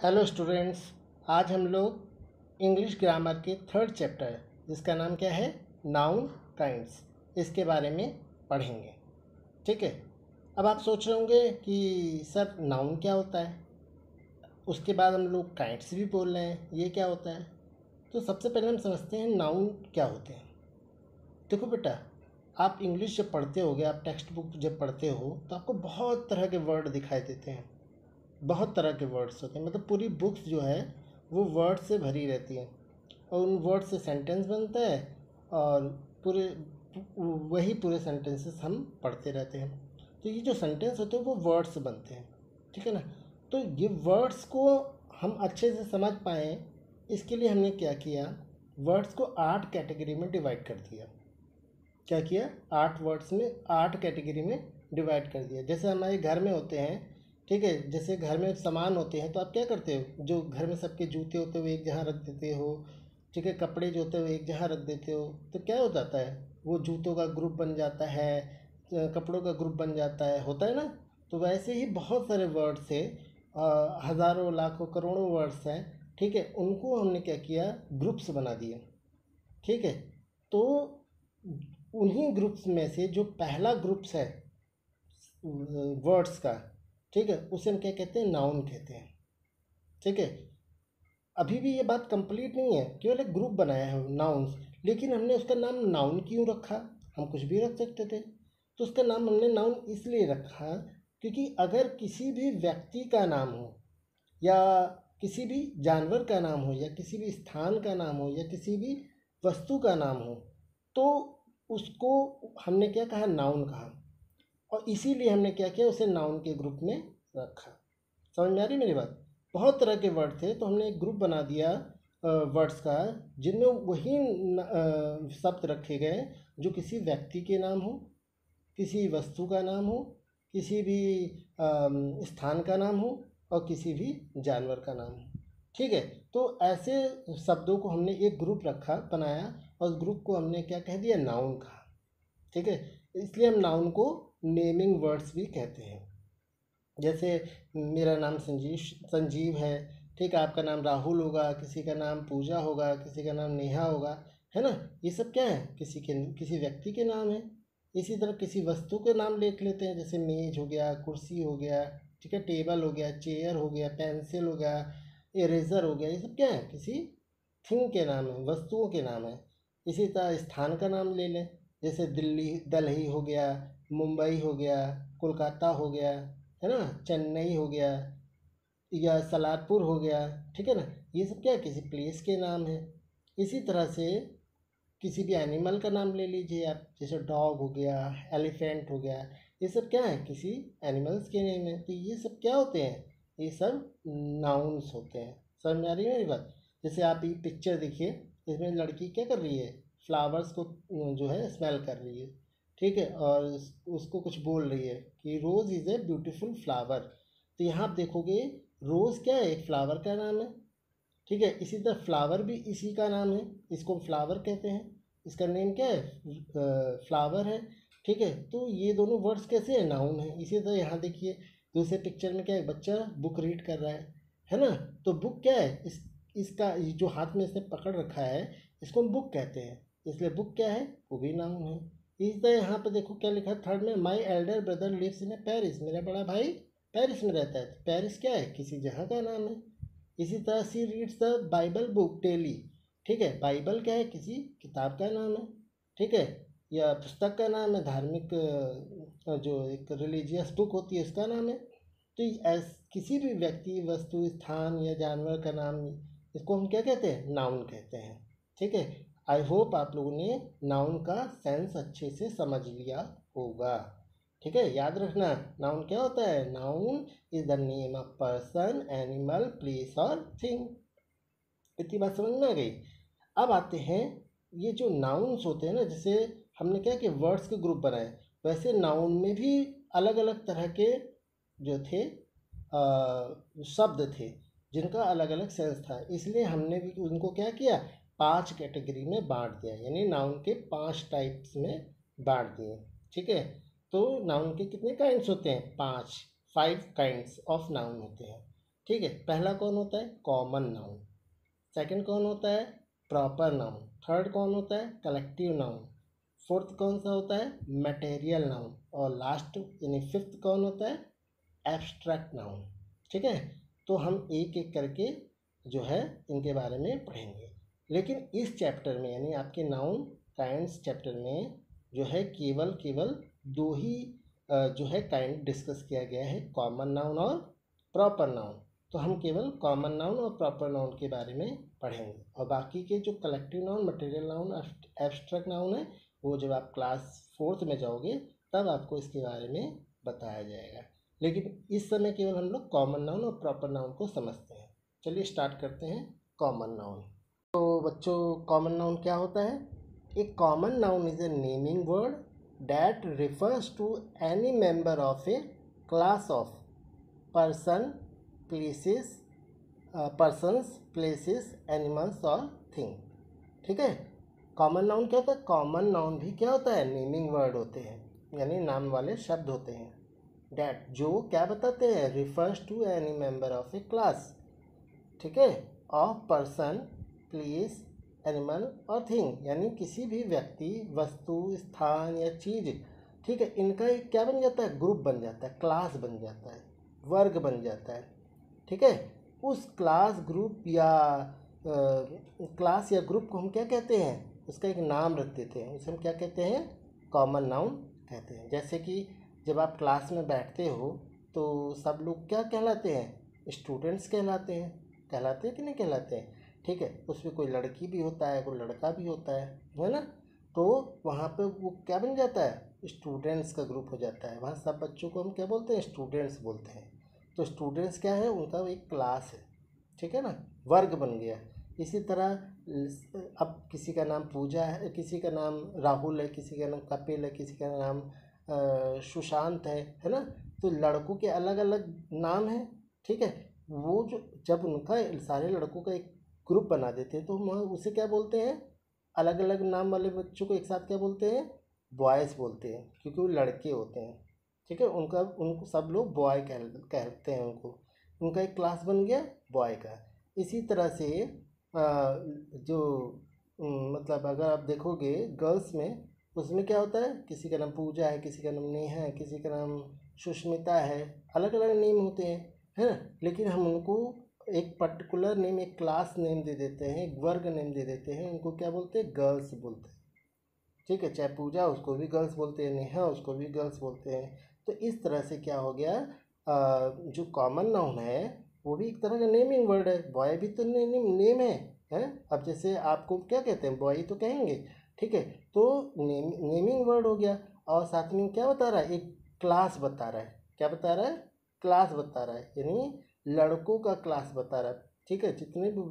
Hello students. आज हम लोग इंग्लिश ग्रामर के थर्ड चैप्टर जिसका नाम क्या है, नाउन काइंड्स, इसके बारे में पढ़ेंगे। ठीक है। अब आप सोच रहे होंगे कि सर नाउन क्या होता है, उसके बाद हम लोग काइंड्स भी बोल रहे हैं, ये क्या होता है। तो सबसे पहले हम समझते हैं नाउन क्या होते हैं। देखो बेटा, आप इंग्लिश जब पढ़ते होगे, आप टेक्स्ट बुक जब पढ़ते हो तो आपको बहुत तरह के वर्ड दिखाई देते हैं, बहुत तरह के वर्ड्स होते हैं। मतलब पूरी बुक्स जो है वो वर्ड से भरी रहती है और उन वर्ड से सेंटेंस बनता है और पूरे वही पूरे सेंटेंसेस हम पढ़ते रहते हैं। तो ये जो सेंटेंस होते हैं वो वर्ड्स से बनते हैं, ठीक है ना। तो ये वर्ड्स को हम अच्छे से समझ पाएँ, इसके लिए हमने क्या किया, वर्ड्स को 8 कैटेगरी में डिवाइड कर दिया। क्या किया, 8 वर्ड्स में 8 कैटेगरी में डिवाइड कर दिया। जैसे हमारे घर में होते हैं, ठीक है, जैसे घर में सामान होते हैं तो आप क्या करते हो, जो घर में सबके जूते होते हो एक जगह रख देते हो, ठीक है, कपड़े जो होते हो एक जगह रख देते हो, तो क्या हो जाता है, वो जूतों का ग्रुप बन जाता है, कपड़ों का ग्रुप बन जाता है, होता है ना। तो वैसे ही बहुत सारे वर्ड्स है, हज़ारों लाखों करोड़ों वर्ड्स हैं, ठीक है, उनको हमने क्या किया, ग्रुप्स बना दिए। ठीक है। तो उन्हीं ग्रुप्स में से जो पहला ग्रुप्स है वर्ड्स का, ठीक है, उसे हम क्या कहते हैं, नाउन कहते हैं। ठीक है। अभी भी ये बात कंप्लीट नहीं है, केवल एक ग्रुप बनाया है नाउन्स, लेकिन हमने उसका नाम नाउन क्यों रखा, हम कुछ भी रख सकते थे। तो उसका नाम हमने नाउन इसलिए रखा क्योंकि अगर किसी भी व्यक्ति का नाम हो या किसी भी जानवर का नाम हो या किसी भी स्थान का नाम हो या किसी भी वस्तु का नाम हो, तो उसको हमने क्या कहा, नाउन कहा। और इसीलिए हमने क्या किया, उसे नाउन के ग्रुप में रखा। समझ में आ रही मेरी बात। बहुत तरह के वर्ड थे तो हमने एक ग्रुप बना दिया वर्ड्स का, जिनमें वही शब्द रखे गए जो किसी व्यक्ति के नाम हो, किसी वस्तु का नाम हो, किसी भी स्थान का नाम हो और किसी भी जानवर का नाम हो। ठीक है। तो ऐसे शब्दों को हमने एक ग्रुप रखा, बनाया, और उस ग्रुप को हमने क्या कह दिया, नाउन कहा। ठीक है। इसलिए हम नाउन को नेमिंग वर्ड्स भी कहते हैं। जैसे मेरा नाम संजीव है, ठीक है, आपका नाम राहुल होगा, किसी का नाम पूजा होगा, किसी का नाम नेहा होगा, है ना। ये सब क्या है, किसी व्यक्ति के नाम है। इसी तरह किसी वस्तु के नाम लिख लेते हैं, जैसे मेज हो गया, कुर्सी हो गया, ठीक है, टेबल हो गया, चेयर हो गया, पेंसिल हो गया, इरेजर हो गया। ये सब क्या है, किसी थिंग के नाम है, वस्तुओं के नाम है। इसी तरह स्थान का नाम ले लें, जैसे दिल्ली हो गया, मुंबई हो गया, कोलकाता हो गया, है ना, चेन्नई हो गया या सलारपुर हो गया, ठीक है ना। ये सब क्या है, किसी प्लेस के नाम है। इसी तरह से किसी भी एनिमल का नाम ले लीजिए आप, जैसे डॉग हो गया, एलिफेंट हो गया, ये सब क्या है, किसी एनिमल्स के नेम है। तो ये सब क्या होते हैं, ये सब नाउन्स होते हैं। समझ में आ रही है मेरी बात। जैसे आप ये पिक्चर देखिए, इसमें लड़की क्या कर रही है, फ्लावर्स को जो है स्मेल कर रही है, ठीक है, और उसको कुछ बोल रही है कि रोज़ इज़ ए ब्यूटीफुल फ्लावर। तो यहाँ आप देखोगे, रोज़ क्या है, एक फ्लावर का नाम है, ठीक है। इसी तरह फ्लावर भी इसी का नाम है, इसको फ्लावर कहते हैं, इसका नेम क्या है, फ्लावर है, ठीक है। तो ये दोनों वर्ड्स कैसे हैं, नाउन है। इसी तरह यहाँ देखिए, दूसरे पिक्चर में क्या है, बच्चा बुक रीड कर रहा है ना। तो बुक क्या है, इसका ये जो हाथ में इसने पकड़ रखा है, इसको हम बुक कहते हैं, इसलिए बुक क्या है, वो भी नाउन है। इसी तरह यहाँ पर देखो क्या लिखा है थर्ड में, my elder brother lives in Paris, मेरा बड़ा भाई पेरिस में रहता है। तो पेरिस क्या है, किसी जगह का नाम है। इसी तरह she reads the Bible book daily, ठीक है, बाइबल क्या है, किसी किताब का नाम है, ठीक है, या पुस्तक का नाम है, धार्मिक जो एक रिलीजियस बुक होती है उसका नाम है। तो किसी भी व्यक्ति, वस्तु, स्थान या जानवर का नाम, इसको हम क्या कहते हैं, नाउन कहते हैं। ठीक है। आई होप आप लोगों ने नाउन का सेंस अच्छे से समझ लिया होगा। ठीक है, याद रखना, नाउन क्या होता है, noun is the name of person, animal, place और थिंग। इतनी बात समझ में आ गई। अब आते हैं, ये जो नाउन्स होते हैं ना, जैसे हमने क्या कि वर्ड्स के ग्रुप बनाए, वैसे नाउन में भी अलग अलग तरह के जो थे शब्द थे, जिनका अलग अलग सेंस था। इसलिए हमने भी उनको क्या किया, 5 कैटेगरी में बांट दिया, यानी नाउन के 5 टाइप्स में बांट दिए। ठीक है। तो नाउन के कितने काइंड्स होते हैं, 5 काइंड्स ऑफ नाउन होते हैं। ठीक है, पहला कौन होता है? Common noun. सेकंड कौन होता है? Proper noun. थर्ड कौन होता है? Collective noun. फोर्थ कौन सा होता है? Material noun. और लास्ट यानी फिफ्थ कौन होता है? Abstract noun. ठीक है, तो हम एक एक करके जो है इनके बारे में पढ़ेंगे। लेकिन इस चैप्टर में यानी आपके नाउन काइंड्स चैप्टर में जो है केवल दो ही जो है काइंड डिस्कस किया गया है, कॉमन नाउन और प्रॉपर नाउन। तो हम केवल कॉमन नाउन और प्रॉपर नाउन के बारे में पढ़ेंगे, और बाकी के जो collective noun, material noun, abstract noun है, वो जब आप क्लास 4th में जाओगे तब आपको इसके बारे में बताया जाएगा। लेकिन इस समय केवल हम लोग कॉमन नाउन और प्रॉपर नाउन को समझते हैं। चलिए स्टार्ट करते हैं कॉमन नाउन। तो बच्चों, कॉमन नाउन क्या होता है? एक common noun is a naming word that refers to any member of a class of places, persons, places, animals और thing। ठीक है, कॉमन नाउन क्या होता है? कॉमन नाउन भी क्या होता है? नेमिंग वर्ड होते हैं, यानी नाम वाले शब्द होते हैं। डैट जो क्या बताते हैं? Refers to any member of a class, ठीक है, ऑफ पर्सन, प्लेस, एनिमल और थिंग, यानी किसी भी व्यक्ति, वस्तु, स्थान या चीज़, ठीक है, इनका एक क्या बन जाता है? ग्रुप बन जाता है, क्लास बन जाता है, वर्ग बन जाता है। ठीक है, उस क्लास, ग्रुप या क्लास या ग्रुप को हम क्या कहते हैं? उसका एक नाम रख देते हैं, उसे हम क्या कहते हैं? कॉमन नाउन कहते हैं। जैसे कि जब आप क्लास में बैठते हो तो सब लोग क्या कहलाते हैं? स्टूडेंट्स कहलाते हैं। कहलाते हैं कि नहीं कहलाते हैं? ठीक है, उसमें कोई लड़की भी होता है, कोई लड़का भी होता है ना? तो वहाँ पे वो क्या बन जाता है? स्टूडेंट्स का ग्रुप हो जाता है। वहाँ सब बच्चों को हम क्या बोलते हैं? स्टूडेंट्स बोलते हैं। तो स्टूडेंट्स क्या है? उनका एक क्लास है, ठीक है ना, वर्ग बन गया। इसी तरह अब किसी का नाम पूजा है, किसी का नाम राहुल है, किसी का नाम कपिल है, किसी का नाम सुशांत है ना? तो लड़कों के अलग अलग नाम हैं, ठीक है। वो जो जब उनका सारे लड़कों का एक ग्रुप बना देते हैं तो हम उसे क्या बोलते हैं? अलग अलग नाम वाले बच्चों को एक साथ क्या बोलते हैं? बॉयज़ बोलते हैं, क्योंकि वो लड़के होते हैं, ठीक है। उनको सब लोग बॉय कहते हैं उनको। उनका एक क्लास बन गया बॉय का। इसी तरह से जो मतलब अगर आप देखोगे गर्ल्स में, उसमें क्या होता है? किसी का नाम पूजा है, किसी का नाम नेहा है, किसी का नाम सुष्मिता है, अलग अलग नेम होते हैं, है ना? लेकिन हम उनको एक पर्टिकुलर नेम, एक क्लास नेम दे देते हैं, एक वर्ग नेम दे देते हैं, उनको क्या बोलते हैं? गर्ल्स बोलते हैं, ठीक है। चाहे पूजा, उसको भी गर्ल्स बोलते हैं, नेहा, उसको भी गर्ल्स बोलते हैं। तो इस तरह से क्या हो गया, जो कॉमन नाउन है वो भी एक तरह का नेमिंग वर्ड है। बॉय भी तो नेम है? अब जैसे आपको क्या कहते हैं? बॉय तो कहेंगे, ठीक है। तो नेमिंग वर्ड हो गया, और साथ में क्या बता रहा है? एक क्लास बता रहा है। क्या बता रहा है? क्लास बता रहा है, यानी लड़कों का क्लास बता रहा है, ठीक है। जितने भी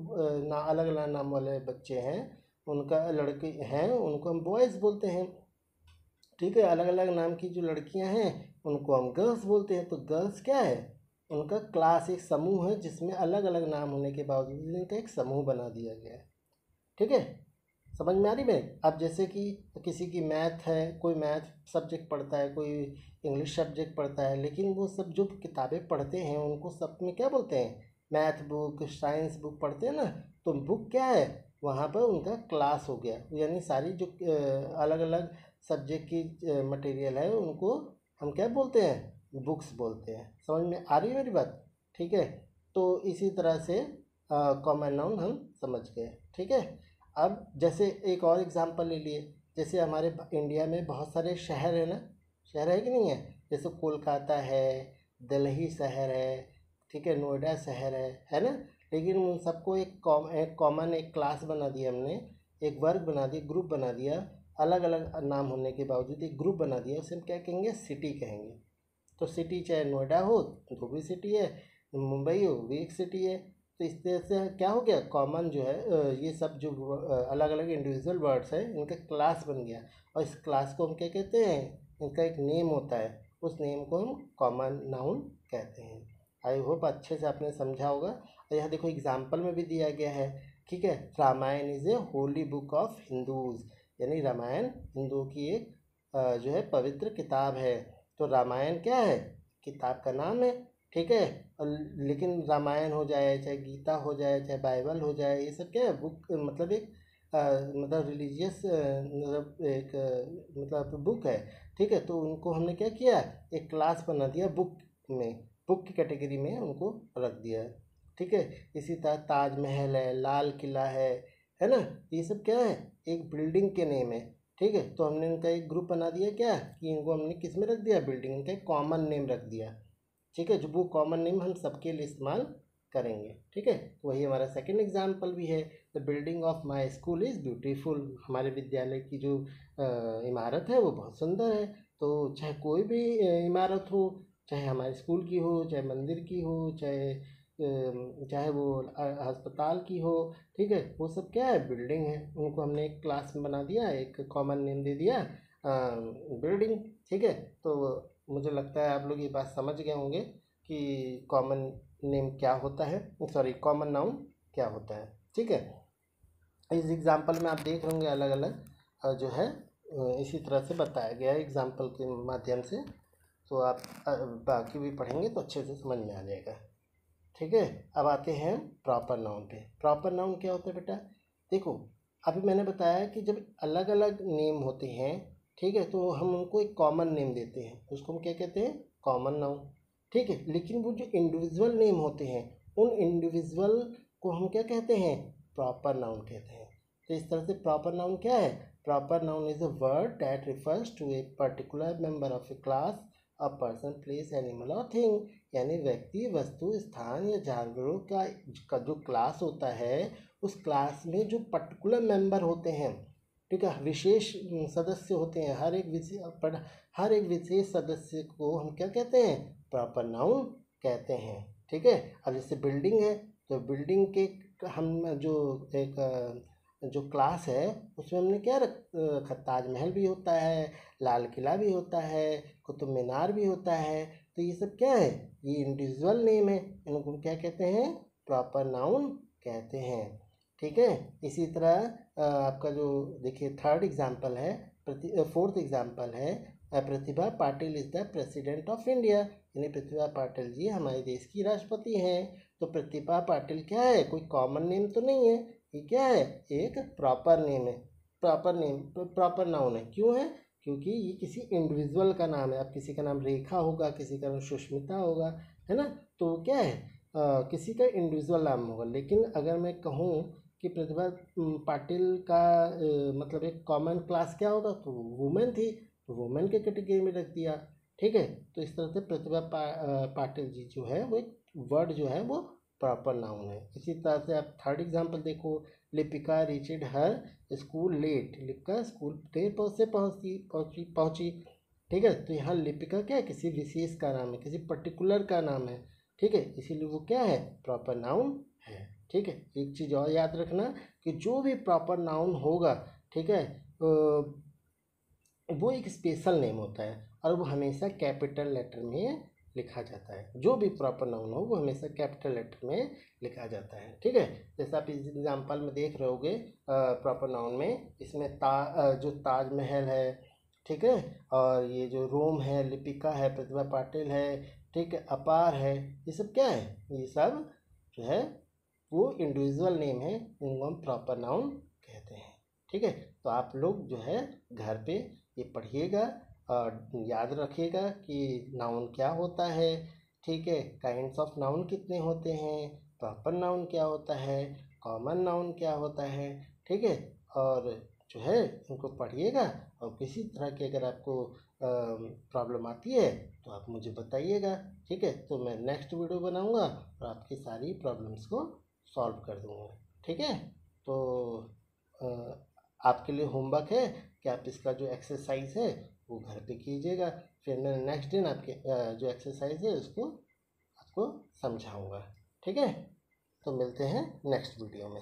अलग अलग नाम वाले बच्चे हैं, उनका लड़के हैं, उनको हम बॉयज़ बोलते हैं, ठीक है। अलग अलग नाम की जो लड़कियां हैं उनको हम गर्ल्स बोलते हैं। तो गर्ल्स क्या है? उनका क्लास, एक समूह है जिसमें अलग अलग नाम होने के बावजूद इनका एक समूह बना दिया गया है, ठीक है। समझ में आ रही है? अब जैसे कि किसी की मैथ है, कोई मैथ सब्जेक्ट पढ़ता है, कोई इंग्लिश सब्जेक्ट पढ़ता है, लेकिन वो सब जो किताबें पढ़ते हैं उनको सब में क्या बोलते हैं? मैथ बुक, साइंस बुक पढ़ते हैं ना। तो बुक क्या है? वहाँ पर उनका क्लास हो गया, यानी सारी जो अलग अलग सब्जेक्ट की मटेरियल है उनको हम क्या बोलते हैं? बुक्स बोलते हैं। समझ में आ रही है मेरी बात? ठीक है। तो इसी तरह से कॉमन नाउन हम समझ गए, ठीक है। अब जैसे एक और एग्जांपल ले लिए, जैसे हमारे इंडिया में बहुत सारे शहर है ना, शहर है कि नहीं है? जैसे कोलकाता है, दिल्ली शहर है, ठीक है, नोएडा शहर है ना? लेकिन उन सबको एक कॉमन एक क्लास बना दिया हमने, एक वर्ग बना दिया, ग्रुप बना दिया। अलग अलग नाम होने के बावजूद एक ग्रुप बना दिया, उसे हम क्या कहेंगे? सिटी कहेंगे। तो सिटी चाहे नोएडा हो तो भी सिटी है, मुंबई हो भी एक सिटी है। तो इस तरह से क्या हो गया? कॉमन जो है ये सब जो अलग अलग इंडिविजुअल वर्ड्स है, इनका क्लास बन गया, और इस क्लास को हम क्या कहते हैं? इनका एक नेम होता है, उस नेम को हम कॉमन नाउन कहते हैं। आई होप अच्छे से आपने समझा होगा। और यहाँ देखो एग्जाम्पल में भी दिया गया है, ठीक है। Ramayana is a holy book of Hindus, यानी रामायण हिंदुओं की एक जो है पवित्र किताब है। तो रामायण क्या है? किताब का नाम है, ठीक है। और लेकिन रामायण हो जाए, चाहे गीता हो जाए, चाहे बाइबल हो जाए, ये सब क्या है, बुक मतलब एक मतलब रिलीजियस मतलब एक मतलब बुक है। ठीक है, तो उनको हमने क्या किया, एक क्लास बना दिया बुक में, बुक की कैटेगरी में उनको रख दिया है। ठीक है। इसी तरह ताजमहल है, लाल किला है ना, ये सब क्या है, एक बिल्डिंग के नेम है। ठीक है, तो हमने इनका एक ग्रुप बना दिया क्या, कि इनको हमने किस में रख दिया, बिल्डिंग, इनका एक कॉमन नेम रख दिया। ठीक है, जो वो कॉमन नेम हम सबके लिए इस्तेमाल करेंगे। ठीक है, तो वही हमारा सेकंड एग्जाम्पल भी है, the building of my school is beautiful. हमारे विद्यालय की जो इमारत है वो बहुत सुंदर है। तो चाहे कोई भी इमारत हो, चाहे हमारे स्कूल की हो, चाहे मंदिर की हो, चाहे वो अस्पताल की हो, ठीक है, वो सब क्या है, बिल्डिंग है। उनको हमने एक क्लास में बना दिया, एक कॉमन नेम दे दिया, बिल्डिंग। ठीक है, तो मुझे लगता है आप लोग ये बात समझ गए होंगे कि कॉमन नेम क्या होता है, सॉरी कॉमन नाउन क्या होता है। ठीक है, इस एग्जाम्पल में आप देख रहे होंगे अलग अलग जो है इसी तरह से बताया गया है एग्जाम्पल के माध्यम से। तो आप बाकी भी पढ़ेंगे तो अच्छे से समझ में आ जाएगा। ठीक है, अब आते हैं प्रॉपर नाउन पे। प्रॉपर नाउन क्या होता है बेटा, देखो अभी मैंने बताया कि जब अलग अलग नेम होते हैं, ठीक है, तो हम उनको एक कॉमन नेम देते हैं, उसको हम क्या कहते हैं, कॉमन नाउन। ठीक है, लेकिन वो जो इंडिविजुअल नेम होते हैं, उन इंडिविजुअल को हम क्या कहते हैं, प्रॉपर नाउन कहते हैं। तो इस तरह से प्रॉपर नाउन क्या है, proper noun is a word that refers to a particular member of a class, a person, place, animal और थिंग। यानी व्यक्ति, वस्तु, स्थान या जानवरों का जो क्लास होता है, उस क्लास में जो पर्टिकुलर मेंबर होते हैं, ठीक है, विशेष सदस्य होते हैं, हर एक विशेष सदस्य को हम क्या कहते हैं, प्रॉपर नाउन कहते हैं। ठीक है, अब जैसे बिल्डिंग है, तो बिल्डिंग के हम जो एक जो क्लास है उसमें हमने क्या रखा, ताजमहल भी होता है, लाल किला भी होता है, कुतुब मीनार भी होता है। तो ये सब क्या है, ये इंडिविजुअल नेम है, इनको हम क्या कहते हैं, प्रॉपर नाउन कहते हैं। ठीक है, इसी तरह आपका जो देखिए थर्ड एग्जाम्पल है, फोर्थ एग्जाम्पल है, Pratibha Patil is the president of India. यानी प्रतिभा पाटिल जी हमारे देश की राष्ट्रपति हैं। तो प्रतिभा पाटिल क्या है, कोई कॉमन नेम तो नहीं है, ये क्या है, एक प्रॉपर नेम है, प्रॉपर नेम, प्रॉपर नाउन है। क्यों है, क्योंकि ये किसी इंडिविजुअल का नाम है। अब किसी का नाम रेखा होगा, किसी का नाम सुष्मिता होगा, है ना, तो क्या है किसी का इंडिविजुअल नाम होगा। लेकिन अगर मैं कहूँ कि प्रतिभा पाटिल का मतलब एक कॉमन क्लास क्या होगा, तो वुमेन थी, तो वुमेन के कैटेगरी में रख दिया। ठीक है, तो इस तरह से प्रतिभा पाटिल जी जो है वो एक वर्ड जो है वो प्रॉपर नाउन है। इसी तरह से आप थर्ड एग्जांपल देखो, Lipika reached her school late. Lipika school देर से पहुंची। ठीक है, तो यहाँ लिपिका क्या है, किसी विशेष का नाम है, किसी पर्टिकुलर का नाम है। ठीक है, इसीलिए वो क्या है, प्रॉपर नाउन है। ठीक है, एक चीज़ और याद रखना कि जो भी प्रॉपर नाउन होगा, ठीक है, वो एक स्पेशल नेम होता है और वो हमेशा कैपिटल लेटर में लिखा जाता है। जो भी प्रॉपर नाउन हो वो हमेशा कैपिटल लेटर में लिखा जाता है। ठीक है, जैसे आप इस एग्जांपल में देख रहे होगे प्रॉपर नाउन में, इसमें जो ताजमहल है, ठीक है, और ये जो रोम है, लिपिका है, प्रतिभा पाटिल है, ठीक है, अपार है, ये सब क्या है, ये सब जो है वो इंडिविजुअल नेम है, इनको हम प्रॉपर नाउन कहते हैं। ठीक है, तो आप लोग जो है घर पे ये पढ़िएगा और याद रखिएगा कि नाउन क्या होता है। ठीक है, काइंड्स ऑफ नाउन कितने होते हैं, प्रॉपर नाउन क्या होता है, कॉमन नाउन क्या होता है। ठीक है, और जो है इनको पढ़िएगा और किसी तरह की अगर आपको प्रॉब्लम आती है तो आप मुझे बताइएगा। ठीक है, तो मैं नेक्स्ट वीडियो बनाऊंगा और आपकी सारी प्रॉब्लम्स को सॉल्व कर दूंगा। ठीक है, तो आपके लिए होमवर्क है कि आप इसका जो एक्सरसाइज है वो घर पे कीजिएगा। फिर मैं नेक्स्ट दिन आपके जो एक्सरसाइज है उसको आपको समझाऊंगा। ठीक है, तो मिलते हैं नेक्स्ट वीडियो में।